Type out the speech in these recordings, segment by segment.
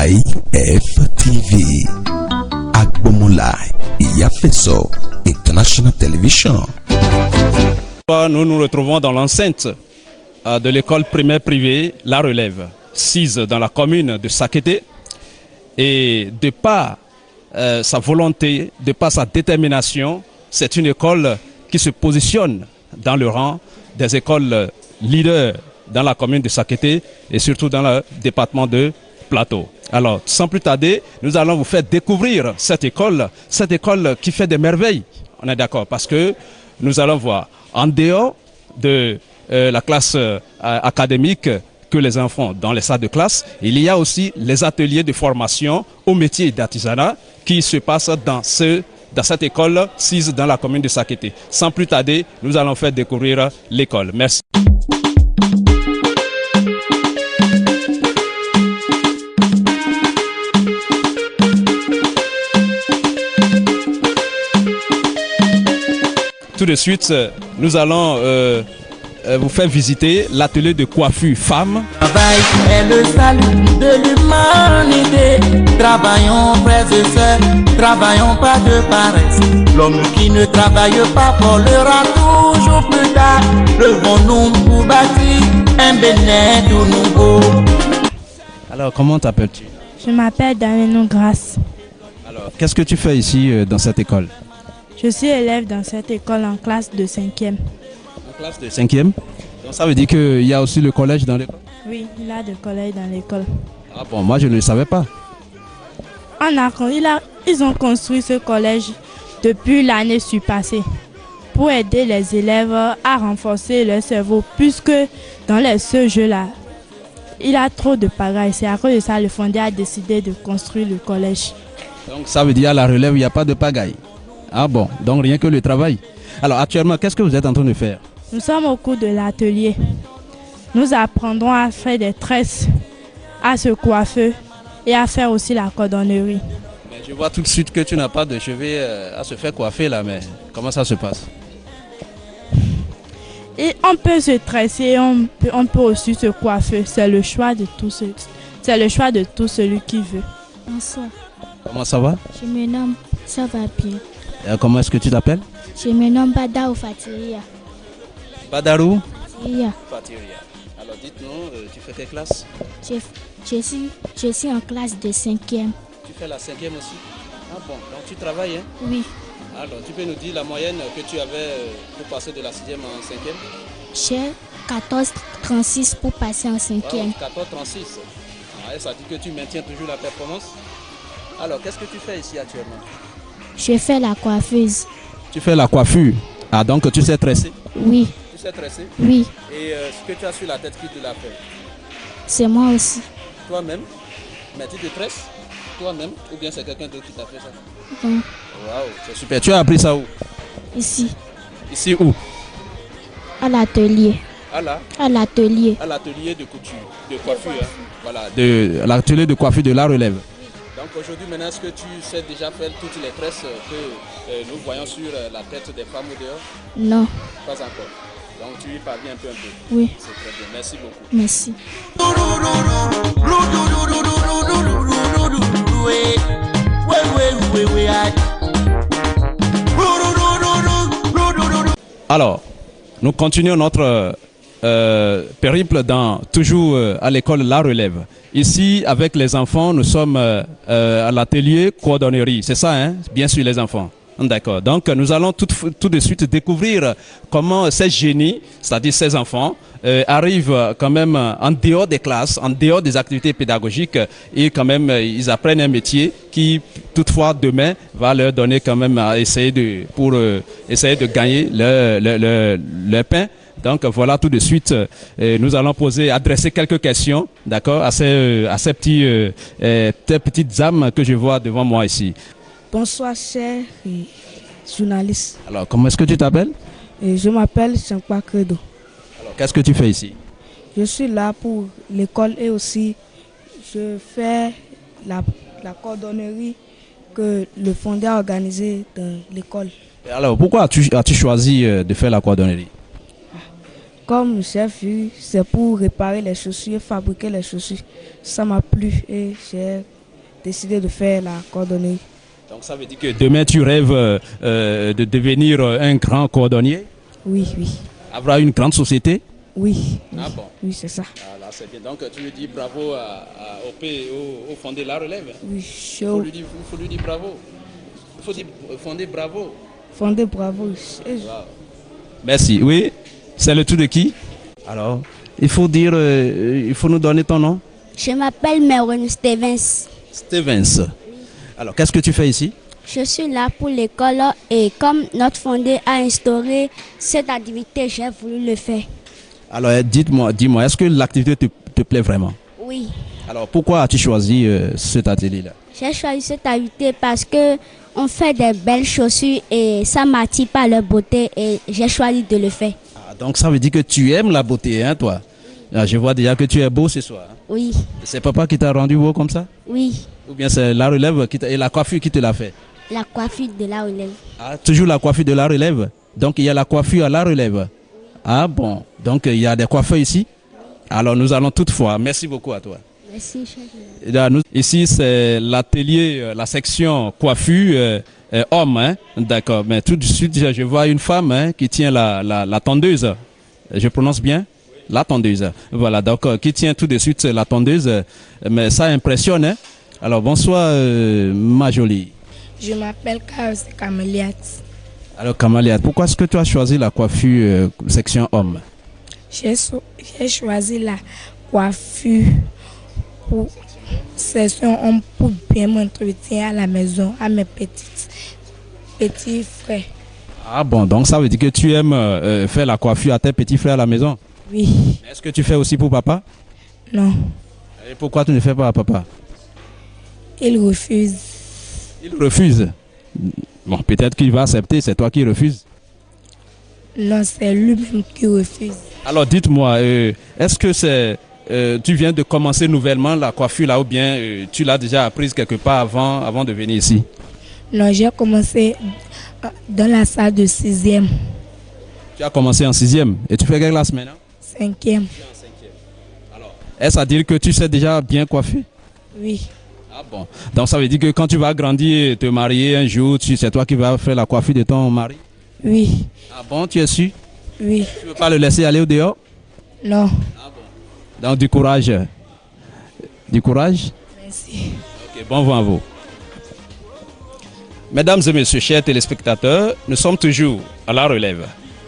IFTV, Agbomola Iyafeso International Television. Nous nous retrouvons dans l'enceinte de l'école primaire privée La Relève, sise dans la commune de Sakété. Et de par sa volonté, de par sa détermination, c'est une école qui se positionne dans le rang des écoles leaders dans la commune de Sakété et surtout dans le département de Plateau. Alors, sans plus tarder, nous allons vous faire découvrir cette école qui fait des merveilles. On est d'accord, parce que nous allons voir, en dehors de la classe académique que les enfants dans les salles de classe, il y a aussi les ateliers de formation au métier d'artisanat qui se passent dans cette école sise dans la commune de Sakété. Sans plus tarder, nous allons faire découvrir l'école. Merci. Tout de suite, nous allons vous faire visiter l'atelier de coiffure femme. Travail est le salut de l'humanité. Travaillons, frères et sœurs, travaillons pas de paresse. L'homme qui ne travaille pas volera toujours plus tard. Levons-nous pour bâtir un Bénin tout nouveau. Alors, comment t'appelles-tu? Je m'appelle Damien Grasse. Alors, qu'est-ce que tu fais ici dans cette école? Je suis élève dans cette école en classe de 5e. En classe de 5e? Donc ça veut dire qu'il y a aussi le collège dans l'école? Oui, il y a le collège dans l'école. Ah bon, moi je ne le savais pas. Ils ont construit ce collège depuis l'année surpassée pour aider les élèves à renforcer leur cerveau, puisque dans ce jeu-là, il y a trop de pagaille. C'est à cause de ça que le fondateur a décidé de construire le collège. Donc ça veut dire à la relève, il n'y a pas de pagaille? Ah bon, donc rien que le travail. Alors actuellement, qu'est-ce que vous êtes en train de faire? Nous sommes au cours de l'atelier. Nous apprendrons à faire des tresses, à se coiffer et à faire aussi la cordonnerie. Mais je vois tout de suite que tu n'as pas de cheveux à se faire coiffer là, mais comment ça se passe? Et on peut se tresser, on peut aussi se coiffer. C'est le choix de tout celui qui veut. Bonsoir. Comment ça va? Je me nomme, ça va bien. Comment est-ce que tu t'appelles? Je me nomme Badarou Fatiria. Badarou? Fatiria. Fatiria. Alors dites-nous, tu fais quelle classe? Je suis en classe de 5e. Tu fais la 5e aussi? Ah bon, donc tu travailles, hein? Oui. Alors tu peux nous dire la moyenne que tu avais pour passer de la 6e en 5e? J'ai 14,36 pour passer en 5e. Wow, 14,36. Ah, ça dit que tu maintiens toujours la performance. Alors qu'est-ce que tu fais ici actuellement? Je fais la coiffeuse. Tu fais la coiffure? Ah donc tu sais tresser? Oui. Tu sais tresser? Oui. Et ce que tu as sur la tête, qui te l'a fait? C'est moi aussi. Toi-même? Mais tu te tresses? Toi-même? Ou bien c'est quelqu'un d'autre qui t'a fait ça? Non. Waouh, c'est super. Tu as appris ça où? Ici. Ici où? À l'atelier. À l'atelier. À l'atelier de couture, de coiffure. Hein. Voilà, de l'atelier de coiffure de La Relève. Donc aujourd'hui, maintenant, est-ce que tu sais déjà faire toutes les tresses que nous voyons sur la tête des femmes au dehors? Non. Pas encore. Donc tu y parviens un peu. Oui. C'est très bien. Merci beaucoup. Merci. Alors, nous continuons notre périple toujours à l'école La Relève. Ici, avec les enfants, nous sommes à l'atelier cordonnerie. C'est ça, hein? Bien sûr, les enfants. D'accord. Donc, nous allons tout de suite découvrir comment ces génies, c'est-à-dire ces enfants, arrivent quand même en dehors des classes, en dehors des activités pédagogiques, et quand même, ils apprennent un métier qui, toutefois, demain, va leur donner quand même à essayer pour essayer de gagner leur pain. Donc voilà, tout de suite, nous allons adresser quelques questions, d'accord, à ces petites âmes que je vois devant moi ici. Bonsoir, chers journalistes. Alors, comment est-ce que tu t'appelles? Je m'appelle Jean-Claude Credo. Alors, qu'est-ce que tu fais ici? Je suis là pour l'école et aussi je fais la cordonnerie que le fondateur a organisée dans l'école. Alors, pourquoi as-tu choisi de faire la cordonnerie? Comme j'ai vu, c'est pour réparer les chaussures, fabriquer les chaussures. Ça m'a plu et j'ai décidé de faire la cordonnerie. Donc ça veut dire que demain tu rêves de devenir un grand cordonnier, Oui, oui, avoir une grande société. oui. Ah bon. Oui, c'est ça. Ah, là, c'est bien. Donc tu lui dis bravo au fondé La Relève. Oui, Il faut lui dire bravo. Il faut dire fondé bravo. fondé bravo. Et Merci. Oui, c'est le tour de qui? Alors, il faut dire, il faut nous donner ton nom. Je m'appelle Merwin Stevens. Stevens. Alors, qu'est-ce que tu fais ici? Je suis là pour l'école et comme notre fondé a instauré cette activité, j'ai voulu le faire. Alors, dis-moi, est-ce que l'activité te plaît vraiment? Oui, Alors, pourquoi as-tu choisi cet atelier-là? j'ai choisi cette activité parce que on fait des belles chaussures et ça m'attire par leur beauté et j'ai choisi de le faire. Ah, donc, ça veut dire que tu aimes la beauté, hein, toi? Ah, je vois déjà que tu es beau ce soir. Hein? Oui, C'est papa qui t'a rendu beau comme ça? oui, Ou bien c'est La Relève et la coiffure qui te l'a fait? la coiffure de La Relève. Ah, toujours la coiffure de La Relève. Donc il y a la coiffure à La Relève. Ah bon, donc il y a des coiffeurs ici. Alors nous allons toutefois. Merci beaucoup à toi. Merci, chef. Et là, ici c'est l'atelier, la section coiffure homme. Hein? D'accord, mais tout de suite je vois une femme hein, qui tient la tondeuse. Je prononce bien? La tondeuse. Voilà, donc qui tient tout de suite la tondeuse. Mais ça impressionne. Hein? Alors bonsoir ma jolie. je m'appelle Kaos Kameliat. Alors Kamaliat, pourquoi est-ce que tu as choisi la coiffure section homme? J'ai choisi la coiffure pour section homme pour bien m'entretenir à la maison, à mes petits frères. Ah bon, donc ça veut dire que tu aimes faire la coiffure à tes petits frères à la maison. Oui, Est-ce que tu fais aussi pour papa? non, Et pourquoi tu ne fais pas à papa? il refuse. Il refuse. Bon, peut-être qu'il va accepter, c'est toi qui refuses. Non, c'est lui-même qui refuse. Alors dites-moi, est-ce que tu viens de commencer nouvellement la coiffure là ou bien tu l'as déjà apprise quelque part avant de venir ici? Non, j'ai commencé dans la salle de 6e, Tu as commencé en 6e et tu fais quelle classe maintenant? 5e. Est-ce à dire que tu sais déjà bien coiffer? Oui, Ah bon. Donc ça veut dire que quand tu vas grandir et te marier un jour, c'est toi qui vas faire la coiffure de ton mari? oui, Ah bon, tu es sûr? oui, Tu ne veux pas le laisser aller au dehors? non. Donc du courage. Du courage? Merci. Ok, bon vent à vous. Mesdames et messieurs, chers téléspectateurs, nous sommes toujours à La Relève.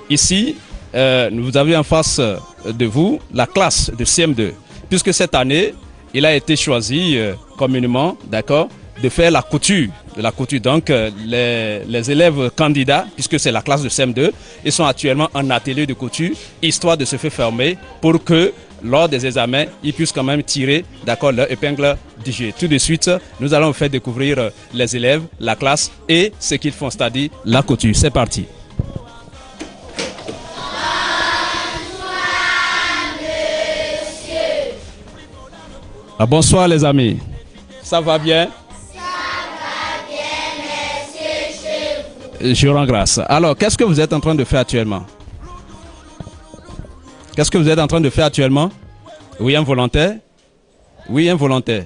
Ici, vous avez en face de vous la classe de CM2. Puisque cette année, il a été choisi communément, d'accord, de faire la couture. De la couture. Donc, les élèves candidats, puisque c'est la classe de CM2, ils sont actuellement en atelier de couture, histoire de se faire former pour que, lors des examens, ils puissent quand même tirer, d'accord, leur épingle du jeu. Tout de suite, nous allons vous faire découvrir les élèves, la classe et ce qu'ils font, c'est-à-dire la couture. C'est parti. Ah, bonsoir les amis. Ça va bien? Je rends grâce. Alors, qu'est-ce que vous êtes en train de faire actuellement? Qu'est-ce que vous êtes en train de faire actuellement? Oui, un volontaire? Oui, un volontaire.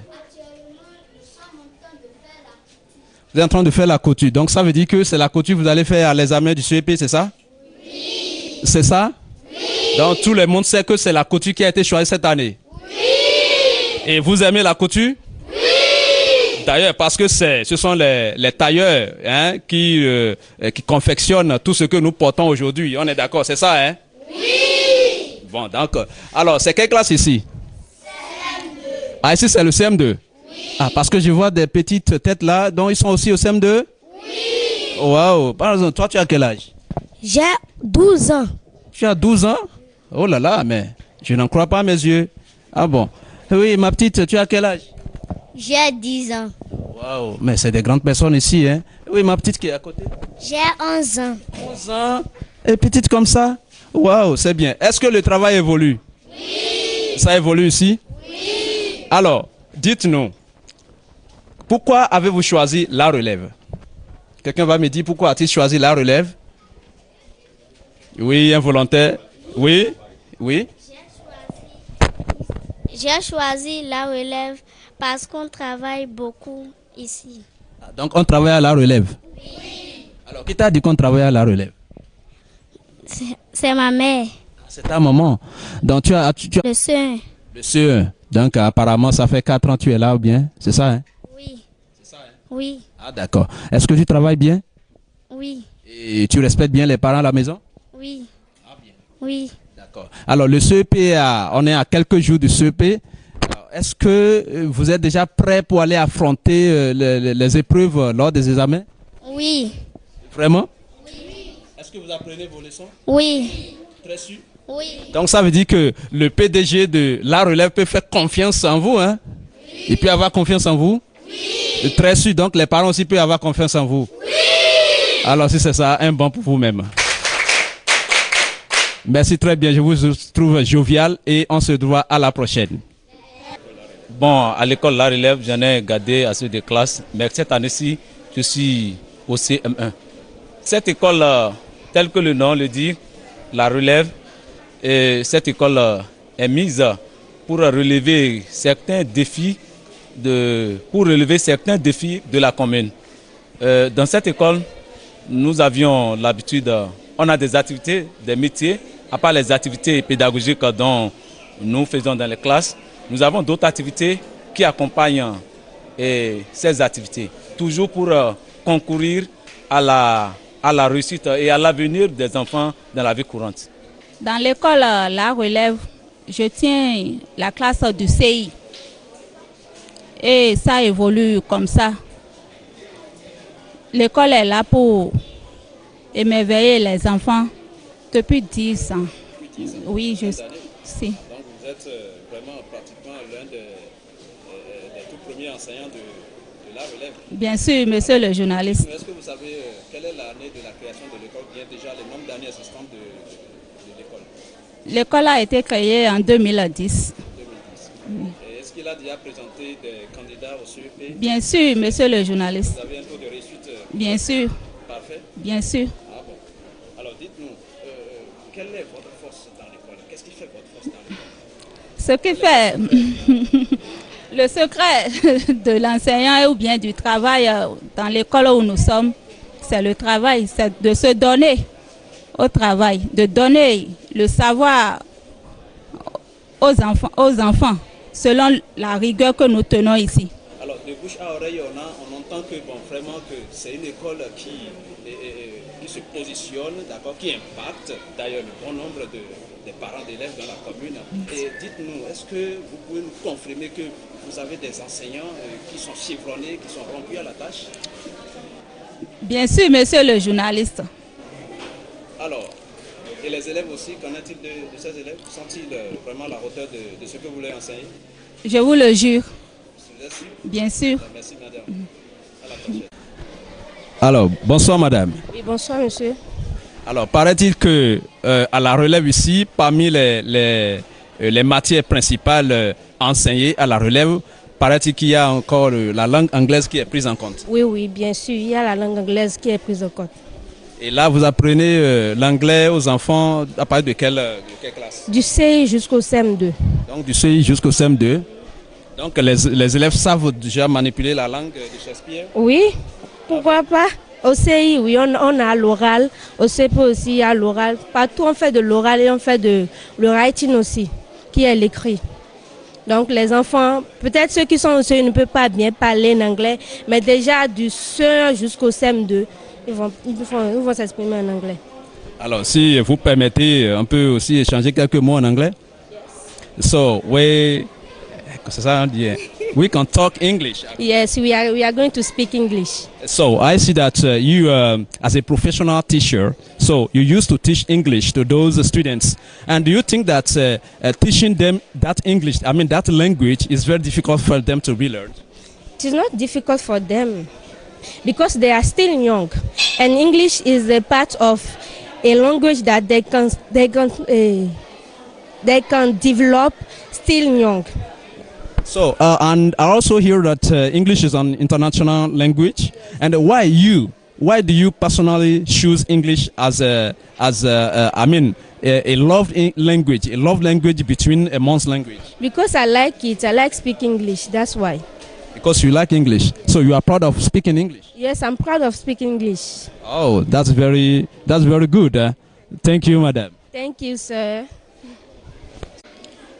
Vous êtes en train de faire la couture. Donc, ça veut dire que c'est la couture que vous allez faire à l'examen du CEP, c'est ça? Oui. C'est ça? Oui. Donc, tout le monde sait que c'est la couture qui a été choisie cette année? Oui. Et vous aimez la couture? D'ailleurs, parce que ce sont les tailleurs hein, qui confectionnent tout ce que nous portons aujourd'hui. On est d'accord, c'est ça, hein? Oui! Bon, d'accord. Alors, c'est quelle classe ici? CM2. Ah, ici, c'est le CM2? Oui. Ah, parce que je vois des petites têtes là, donc ils sont aussi au CM2? Oui! Waouh! Par exemple, toi, tu as quel âge? J'ai 12 ans. Tu as 12 ans? Oh là là, mais je n'en crois pas à mes yeux. Ah bon? Oui, ma petite, tu as quel âge? J'ai 10 ans. Waouh, mais c'est des grandes personnes ici, hein? Oui, ma petite qui est à côté. J'ai 11 ans. 11 ans? Et petite comme ça? Waouh, c'est bien. Est-ce que le travail évolue? Oui. Ça évolue ici? Oui. Alors, dites-nous, pourquoi avez-vous choisi La Relève? Quelqu'un va me dire pourquoi a-t-il choisi La Relève? Oui, un volontaire? Oui? Oui. J'ai choisi la relève parce qu'on travaille beaucoup ici. Donc on travaille à la relève. Oui. Alors qui t'a dit qu'on travaille à la relève? C'est ma mère. C'est ta maman. Donc tu as Le soeur. le CE1. Donc apparemment ça fait 4 ans que tu es là ou bien? C'est ça, hein? Oui. C'est ça, hein? Oui. Ah d'accord. Est-ce que tu travailles bien? Oui. Et tu respectes bien les parents à la maison? Oui. Oui. D'accord. Alors le CEP, on est à quelques jours du CEP. Est-ce que vous êtes déjà prêt pour aller affronter les épreuves lors des examens? Oui. Vraiment? Oui. Est-ce que vous apprenez vos leçons? Oui. Très sûr? Oui. Donc ça veut dire que le PDG de la relève peut faire confiance en vous, hein? Oui. Il peut avoir confiance en vous? Oui. Très sûr, donc les parents aussi peuvent avoir confiance en vous? Oui. Alors si c'est ça, un bon pour vous-même. Merci très bien, je vous trouve jovial et on se voit à la prochaine. Bon, à l'école La Relève, j'en ai gardé assez de classes, mais cette année-ci, je suis au CM1. Cette école, telle que le nom le dit, La Relève, et cette école est mise pour relever certains défis de la commune. Dans cette école, nous avions l'habitude, on a des activités, des métiers, à part les activités pédagogiques dont nous faisons dans les classes, nous avons d'autres activités qui accompagnent ces activités, toujours pour concourir à la réussite et à l'avenir des enfants dans la vie courante. Dans l'école La Relève, je tiens la classe du CI et ça évolue comme ça. L'école est là pour émerveiller les enfants depuis 10 ans. Oui, je sais. Donc vous êtes vraiment pratiquement l'un des tout premiers enseignants de la relève. Bien sûr, monsieur le journaliste. Est-ce que vous savez quelle est l'année de la création de l'école, bien déjà les nombres d'années existantes de l'école? L'école a été créée en 2010. Et est-ce qu'il a déjà présenté des candidats au CEP? Bien sûr, monsieur le journaliste. Vous avez un taux de réussite? Bien sûr. Parfait. Bien sûr. Ah bon. Alors dites-nous, quelle est votre force dans l'école? Qu'est-ce qui fait votre force dans l'école? Ce qui fait le secret de l'enseignant ou bien du travail dans l'école où nous sommes, c'est le travail, c'est de se donner au travail, de donner le savoir aux enfants selon la rigueur que nous tenons ici. Alors de bouche à oreille, on entend que vraiment que c'est une école qui se positionne, d'accord, qui impacte d'ailleurs le bon nombre des parents d'élèves dans la commune. Et dites-nous, est-ce que vous pouvez nous confirmer que vous avez des enseignants qui sont chevronnés, qui sont rompus à la tâche? Bien sûr, monsieur le journaliste. Alors, et les élèves aussi, qu'en est-il de ces élèves? Sont-ils vraiment à la hauteur de ce que vous leur enseignez? Je vous le jure. Vous êtes sûr? Bien sûr. Merci madame. À la prochaine. Alors, bonsoir madame. Oui, bonsoir monsieur. Alors, paraît-il que à la relève ici, parmi les matières principales enseignées à la relève, paraît-il qu'il y a encore la langue anglaise qui est prise en compte? Oui, bien sûr, il y a la langue anglaise qui est prise en compte. Et là, vous apprenez l'anglais aux enfants à partir de quelle classe? Du CI jusqu'au CM2. Donc, du CI jusqu'au CM2. Donc, les élèves savent déjà manipuler la langue de Shakespeare? Oui, pourquoi pas? Au CI, oui, on a l'oral. Au CP aussi, il y a l'oral. Partout, on fait de l'oral et on fait de le writing aussi, qui est l'écrit. Donc, les enfants, peut-être ceux qui sont au CI ne peuvent pas bien parler en anglais, mais déjà du CE1 jusqu'au CM2, ils vont s'exprimer en anglais. Alors, si vous permettez, on peut aussi échanger quelques mots en anglais? Yes. So, we can talk English. Yes, we are going to speak English. So, I see that you, as a professional teacher, so you used to teach English to those students. And do you think that teaching them that English, that language, is very difficult for them to be learned? It is not difficult for them, because they are still young, and English is a part of a language that they can develop still young. So, and I also hear that English is an international language. And why do you personally choose English as a love language between a man's language? Because I like it. I like speaking English. That's why. Because you like English. So you are proud of speaking English? Yes, I'm proud of speaking English. Oh, that's very good. Thank you, madam. Thank you, sir.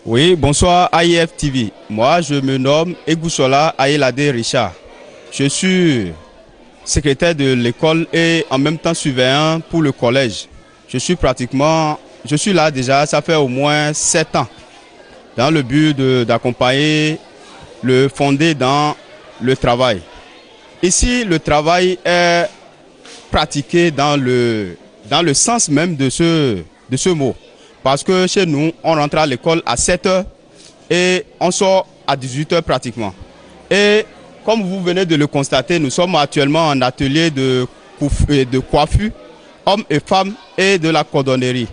Oui, bonsoir AIF TV. Moi, je me nomme Egousola Ayelade Richard. Je suis secrétaire de l'école et en même temps surveillant pour le collège. Je suis là déjà, ça fait au moins 7 ans, dans le but d'accompagner le fondé dans le travail. Ici, le travail est pratiqué dans le sens même de ce mot. Parce que chez nous, on rentre à l'école à 7 h et on sort à 18 h pratiquement. Et comme vous venez de le constater, nous sommes actuellement en atelier de coiffure, hommes et femmes, et de la cordonnerie.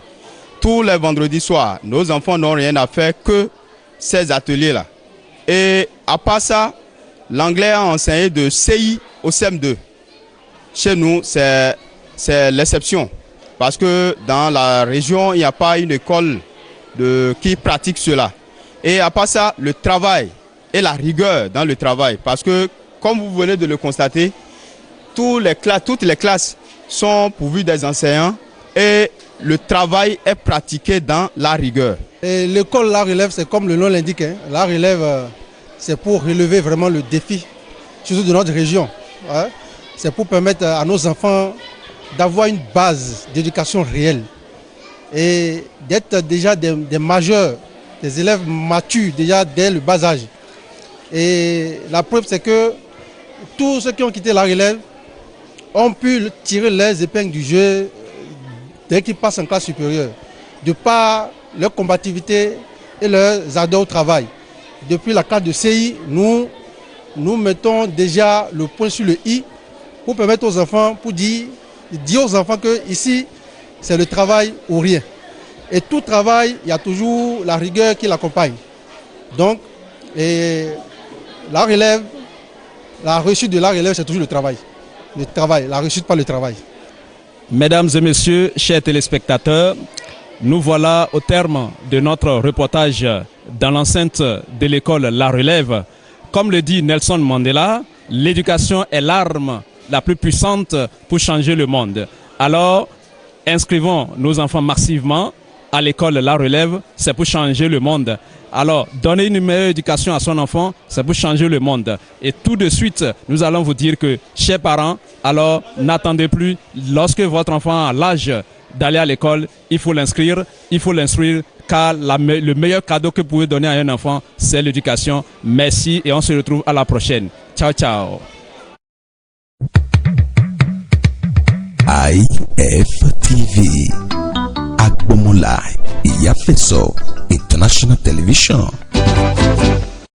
Tous les vendredis soirs, nos enfants n'ont rien à faire que ces ateliers-là. Et à part ça, l'anglais a enseigné de CI au CM2. Chez nous, c'est l'exception. Parce que dans la région, il n'y a pas une école qui pratique cela. Et à part ça, le travail et la rigueur dans le travail. Parce que, comme vous venez de le constater, toutes les classes sont pourvues des enseignants et le travail est pratiqué dans la rigueur. L'école La Relève, c'est comme le nom l'indique. Hein. La Relève, c'est pour relever vraiment le défi, surtout de notre région. Hein. C'est pour permettre à nos enfants d'avoir une base d'éducation réelle et d'être déjà des majeurs, des élèves matures déjà dès le bas âge. Et la preuve, c'est que tous ceux qui ont quitté La Relève ont pu tirer les épingles du jeu dès qu'ils passent en classe supérieure, de par leur combativité et leurs ardeurs au travail. Depuis la classe de CI, nous mettons déjà le point sur le i pour permettre aux enfants, pour dire aux enfants que ici, c'est le travail ou rien. Et tout travail, il y a toujours la rigueur qui l'accompagne. Donc, la relève, la réussite de la relève, c'est toujours le travail. Le travail, la réussite par le travail. Mesdames et messieurs, chers téléspectateurs, nous voilà au terme de notre reportage dans l'enceinte de l'école La Relève. Comme le dit Nelson Mandela, l'éducation est l'arme la plus puissante pour changer le monde. Alors, inscrivons nos enfants massivement à l'école La Relève, c'est pour changer le monde. Alors, donner une meilleure éducation à son enfant, c'est pour changer le monde. Et tout de suite, nous allons vous dire que, chers parents, alors n'attendez plus. Lorsque votre enfant a l'âge d'aller à l'école, il faut l'inscrire, car le meilleur cadeau que vous pouvez donner à un enfant, c'est l'éducation. Merci et on se retrouve à la prochaine. Ciao, ciao. IFTV Agbomola Iyafeso International Television.